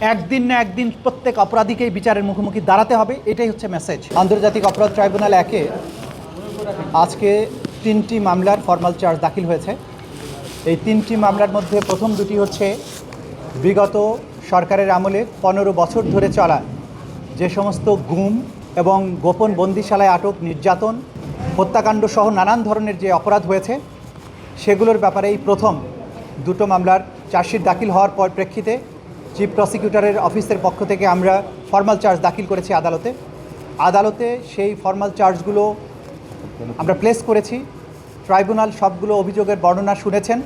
একদিন না একদিন প্রত্যেক অপরাধীকেই বিচারের মুখোমুখি দাঁড়াতে হবে, এটাই হচ্ছে মেসেজ। আন্তর্জাতিক অপরাধ ট্রাইব্যুনাল 1-এ আজকে 3টি মামলার ফর্মাল চার্জ দাখিল হয়েছে। এই 3টি মামলার মধ্যে প্রথম দুটি হচ্ছে বিগত সরকারের আমলে 15 বছর ধরে চলা যে সমস্ত গুম এবং গোপন বন্দিশালায় আটক, নির্যাতন, হত্যাকাণ্ড সহ নানান ধরনের যে অপরাধ হয়েছে সেগুলোর ব্যাপারে এই প্রথম দুটো মামলার চার্জশিট দাখিল হওয়ার পর প্রেক্ষিতে চিফ প্রসিকিউটরের অফিসের পক্ষ থেকে আমরা ফর্মাল চার্জ দাখিল করেছি আদালতে। সেই ফর্মাল চার্জগুলো আমরা প্লেস করেছি। ট্রাইব্যুনাল সবগুলো অভিযোগের বর্ণনা শুনেছেন।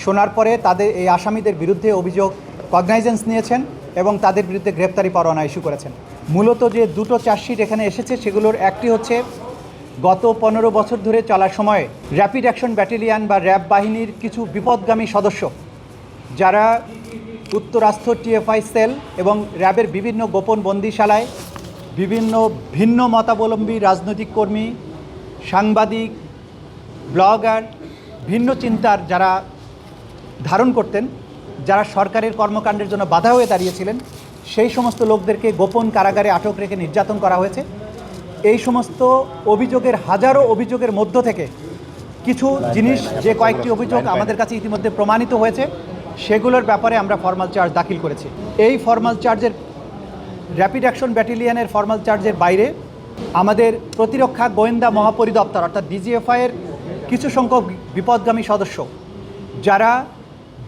শোনার পরে তাদের এই আসামিদের বিরুদ্ধে অভিযোগ কগনাইজেন্স নিয়েছেন এবং তাদের বিরুদ্ধে গ্রেপ্তারি পরোয়ানা ইস্যু করেছেন। মূলত যে দুটো চার্জশিট এখানে এসেছে সেগুলোর একটি হচ্ছে গত 15 বছর ধরে চলার সময়ে র্যাপিড অ্যাকশন ব্যাটালিয়ন বা র্যাব বাহিনীর কিছু বিপদগামী সদস্য যারা উত্তরাস্ত্র টিএফআই সেল এবং র্যাবের বিভিন্ন গোপন বন্দিশালায় বিভিন্ন ভিন্ন মতাবলম্বী রাজনৈতিক কর্মী, সাংবাদিক, ব্লগার, ভিন্ন চিন্তার যারা ধারণ করতেন, যারা সরকারের কর্মকাণ্ডের জন্য বাধা হয়ে দাঁড়িয়েছিলেন, সেই সমস্ত লোকদেরকে গোপন কারাগারে আটক রেখে নির্যাতন করা হয়েছে। এই সমস্ত অভিযোগের হাজারো অভিযোগের মধ্য থেকে কিছু জিনিস, যে কয়েকটি অভিযোগ আমাদের কাছে ইতিমধ্যে প্রমাণিত হয়েছে, সেগুলোর ব্যাপারে আমরা ফর্মাল চার্জ দাখিল করেছি। এই ফর্মাল চার্জের র্যাপিড অ্যাকশন ব্যাটালিয়নের ফর্মাল চার্জের বাইরে আমাদের প্রতিরক্ষা গোয়েন্দা মহাপরিদপ্তর অর্থাৎ ডিজিএফআইয়ের কিছু সংখ্যক বিপদগামী সদস্য যারা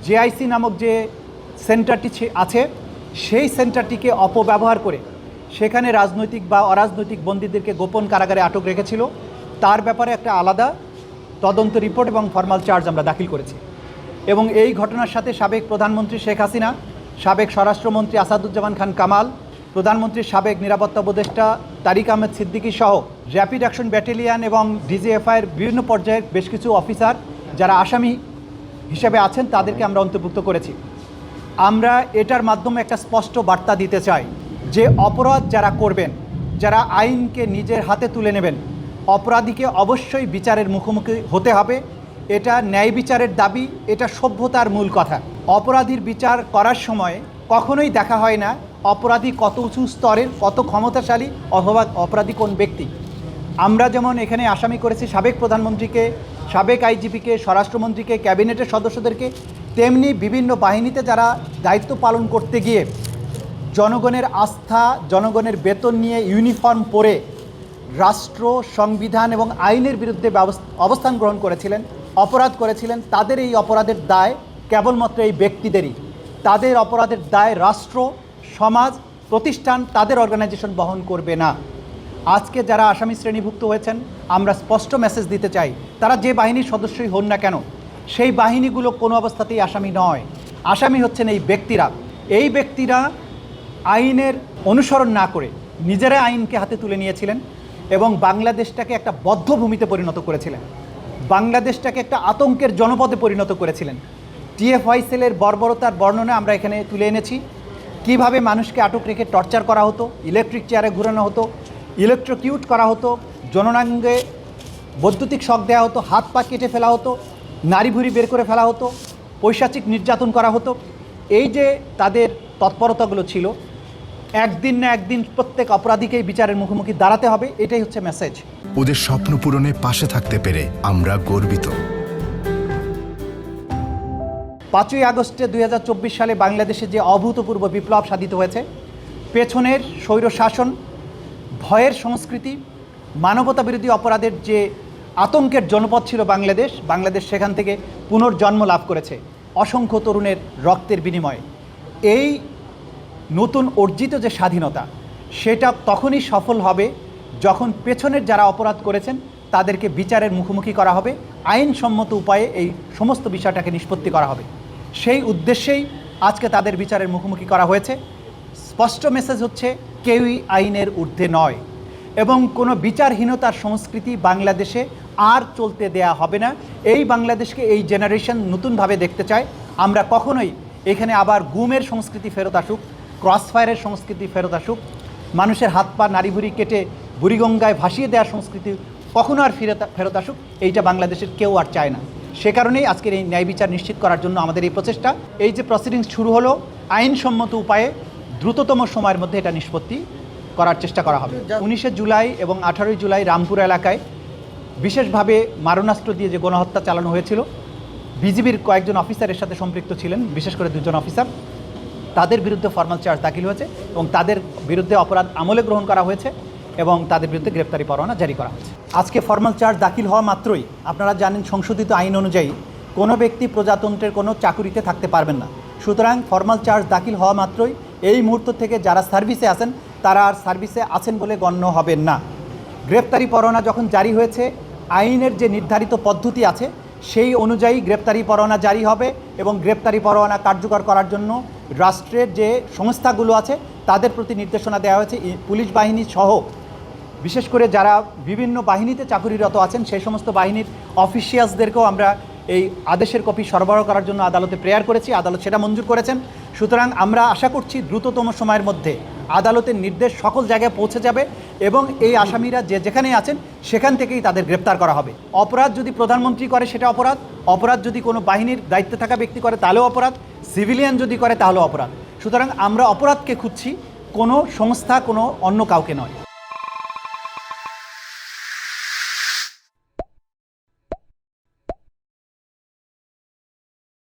জেআইসি নামক যে সেন্টারটি আছে সেই সেন্টারটিকে অপব্যবহার করে সেখানে রাজনৈতিক বা অরাজনৈতিক বন্দীদেরকে গোপন কারাগারে আটক রেখেছিল, তার ব্যাপারে একটা আলাদা তদন্ত রিপোর্ট এবং ফর্মাল চার্জ আমরা দাখিল করেছি। এবং এই ঘটনার সাথে সাবেক প্রধানমন্ত্রী শেখ হাসিনা, সাবেক স্বরাষ্ট্রমন্ত্রী আসাদুজ্জামান খান কামাল, প্রধানমন্ত্রীর সাবেক নিরাপত্তা উপদেষ্টা তারিক আহমেদ সিদ্দিকী সহ র্যাপিড অ্যাকশন ব্যাটালিয়ন এবং ডিজিএফআইয়ের বিভিন্ন পর্যায়ের বেশ কিছু অফিসার যারা আসামি হিসেবে আছেন তাদেরকে আমরা অন্তর্ভুক্ত করেছি। আমরা এটার মাধ্যমে একটা স্পষ্ট বার্তা দিতে চাই যে অপরাধ যারা করবেন, যারা আইনকে নিজের হাতে তুলে নেবেন, অপরাধীকে অবশ্যই বিচারের মুখোমুখি হতে হবে। এটা ন্যায় বিচারের দাবি, এটা সভ্যতার মূল কথা। অপরাধীর বিচার করার সময় কখনোই দেখা হয় না অপরাধী কত উঁচু স্তরের, কত ক্ষমতাশালী, অথবা অপরাধী কোন ব্যক্তি। আমরা যেমন এখানে আসামি করেছি সাবেক প্রধানমন্ত্রীকে, সাবেক আইজিপিকে, স্বরাষ্ট্রমন্ত্রীকে, ক্যাবিনেটের সদস্যদেরকে, তেমনি বিভিন্ন বাহিনীতে যারা দায়িত্ব পালন করতে গিয়ে জনগণের আস্থা, জনগণের বেতন নিয়ে ইউনিফর্ম পরে রাষ্ট্র, সংবিধান এবং আইনের বিরুদ্ধে অবস্থান গ্রহণ করেছিলেন, অপরাধ করেছিলেন, তাদের এই অপরাধের দায় কেবলমাত্র এই ব্যক্তিদেরই। তাদের অপরাধের দায় রাষ্ট্র, সমাজ, প্রতিষ্ঠান, তাদের অর্গানাইজেশন বহন করবে না। আজকে যারা আসামি শ্রেণীভুক্ত হয়েছেন, আমরা স্পষ্ট মেসেজ দিতে চাই, তারা যে বাহিনীর সদস্যই হন না কেন, সেই বাহিনীগুলো কোনো অবস্থাতেই আসামি নয়। আসামি হচ্ছেন এই ব্যক্তিরা। এই ব্যক্তিরা আইনের অনুসরণ না করে নিজেরা আইনকে হাতে তুলে নিয়েছিলেন এবং বাংলাদেশটাকে একটা বদ্ধভূমিতে পরিণত করেছিলেন, বাংলাদেশটাকে একটা আতঙ্কের জনপদে পরিণত করেছিলেন। টিএফআই সেলের বর্বরতার বর্ণনা আমরা এখানে তুলে এনেছি। কিভাবে মানুষকে আটক রেখে টর্চার করা হতো, ইলেকট্রিক চেয়ারে ঘুরানো হতো, ইলেকট্রোকিউট করা হতো, জননাঙ্গে বৈদ্যুতিক শক দেওয়া হতো, হাত পা কেটে ফেলা হতো, নাড়ি ভুঁড়ি বের করে ফেলা হতো, পৈশাচিক নির্যাতন করা হতো। এই যে তাদের তৎপরতাগুলো ছিল, একদিন না একদিন প্রত্যেক অপরাধীকেই বিচারের মুখোমুখি দাঁড়াতে হবে, এটাই হচ্ছে মেসেজ। ওদের স্বপ্ন পূরণে পাশে থাকতে পেরে আমরা গর্বিত। 5ই আগস্টে 2024 সালে বাংলাদেশে যে অভূতপূর্ব বিপ্লব সাধিত হয়েছে, পেছনের স্বৈরশাসন, ভয়ের সংস্কৃতি, মানবতা বিরোধী অপরাধের যে আতঙ্কের জনপদ ছিল বাংলাদেশ সেখান থেকে পুনর্জন্ম লাভ করেছে অসংখ্য তরুণের রক্তের বিনিময়ে। এই নতুন অর্জিত যে স্বাধীনতা, সেটা তখনই সফল হবে যখন পেছনের যারা অপরাধ করেছেন তাদেরকে বিচারের মুখোমুখি করা হবে, আইনসম্মত উপায়ে এই সমস্ত বিষয়টাকে নিষ্পত্তি করা হবে। সেই উদ্দেশ্যেই আজকে তাদের বিচারের মুখোমুখি করা হয়েছে। স্পষ্ট মেসেজ হচ্ছে, কেউই আইনের ঊর্ধ্বে নয় এবং কোনো বিচারহীনতার সংস্কৃতি বাংলাদেশে আর চলতে দেয়া হবে না। এই বাংলাদেশকে এই জেনারেশন নতুনভাবে দেখতে চায়। আমরা কখনোই এখানে আবার গুমের সংস্কৃতি ফেরত আসুক, ক্রসফায়ারের সংস্কৃতি ফেরত আসুক, মানুষের হাত পা নাড়ি ভুড়ি কেটে বুড়িগঙ্গায় ভাসিয়ে দেওয়ার সংস্কৃতি কখনো আর ফেরত আসুক, এইটা বাংলাদেশের কেউ আর চায় না। সে কারণেই আজকের এই ন্যায় বিচার নিশ্চিত করার জন্য আমাদের এই প্রচেষ্টা। এই যে প্রসিডিংস শুরু হলো, আইনসম্মত উপায়ে দ্রুততম সময়ের মধ্যে এটা নিষ্পত্তি করার চেষ্টা করা হবে। 19 জুলাই এবং 18 জুলাই রামপুর এলাকায় বিশেষভাবে মারণাস্ত্র দিয়ে যে গণহত্যা চালানো হয়েছিল, বিজিবির কয়েকজন অফিসারের সাথে সম্পৃক্ত ছিলেন, বিশেষ করে 2 জন অফিসার। তাদের বিরুদ্ধে ফরমাল চার্জ দাখিল হয়েছে এবং তাদের বিরুদ্ধে অপরাধ আমলে গ্রহণ করা হয়েছে এবং তাদের বিরুদ্ধে গ্রেপ্তারি পরোয়ানা জারি করা হয়েছে। আজকে ফরমাল চার্জ দাখিল হওয়া মাত্রই আপনারা জানেন সংশোধিত আইন অনুযায়ী কোনো ব্যক্তি প্রজাতন্ত্রের কোনো চাকুরিতে থাকতে পারবেন না। সুতরাং ফরমাল চার্জ দাখিল হওয়া মাত্রই এই মুহূর্ত থেকে যারা সার্ভিসে আছেন তারা আর সার্ভিসে আছেন বলে গণ্য হবেন না। গ্রেপ্তারি পরোয়ানা যখন জারি হয়েছে, আইনের যে নির্ধারিত পদ্ধতি আছে সেই অনুযায়ী গ্রেপ্তারি পরোয়ানা জারি হবে এবং গ্রেপ্তারি পরোয়ানা কার্যকর করার জন্য রাষ্ট্রের যে সংস্থাগুলো আছে তাদের প্রতি নির্দেশনা দেওয়া হয়েছে। পুলিশ বাহিনী সহ বিশেষ করে যারা বিভিন্ন বাহিনীতে চাকুরিরত আছেন সেই সমস্ত বাহিনীর অফিসিয়ালসদেরকেও আমরা এই আদেশের কপি সরবরাহ করার জন্য আদালতে প্রেয়ার করেছি, আদালত সেটা মঞ্জুর করেছেন। সুতরাং আমরা আশা করছি দ্রুততম সময়ের মধ্যে আদালতের নির্দেশ সকল জায়গায় পৌঁছে যাবে এবং এই আসামিরা যে যেখানেই আছেন সেখান থেকেই তাদের গ্রেপ্তার করা হবে। অপরাধ যদি প্রধানমন্ত্রী করে সেটা অপরাধ, অপরাধ যদি কোনো বাহিনীর দায়িত্বে থাকা ব্যক্তি করে তাহলেও অপরাধ, সিভিলিয়ান যদি করে তাহলেও অপরাধ। সুতরাং আমরা অপরাধকে খুঁজছি, কোনো সংস্থা কোনো অন্য কাউকে নয়।